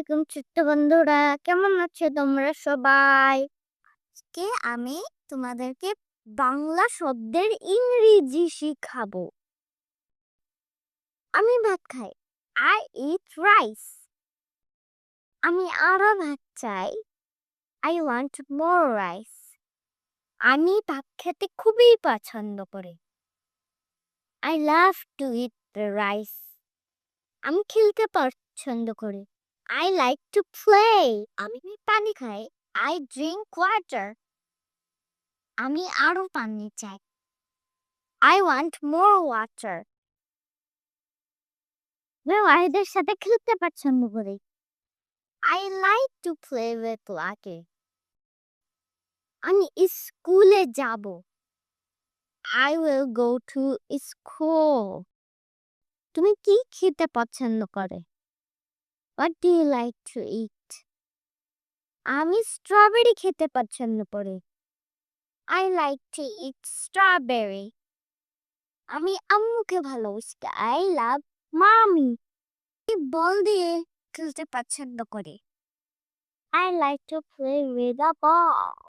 আলাইকুম ছোট্ট বন্ধুরা, কেমন আছো তোমরা সবাই? আজকে আমি তোমাদেরকে বাংলা শব্দের ইংরেজি শিখাবো। আমি ভাত খাই। I eat rice. আমি আরো ভাত চাই। I want more rice. আমি ভাত খেতে খুবই পছন্দ করি। I love to eat the rice. আমি খেলতে পছন্দ করি। I like to play. আমি পানি খাই। I drink water. আমি আরো পানি চাই। I want more water. আমি ওয়াহিদের সাথে খেলতে পছন্দ করি। I like to play with Lucky. আমি স্কুলে যাব। I will go to school. তুমি কি খেতে পছন্দ করে? What do you like to eat? আমি স্ট্রবেরি খেতে পছন্দ করি। I like to eat strawberry. আমি আম্মুকে ভালোবাসি। I love mommy. বল দিয়ে খেলতে পছন্দ করি। I like to play with a ball.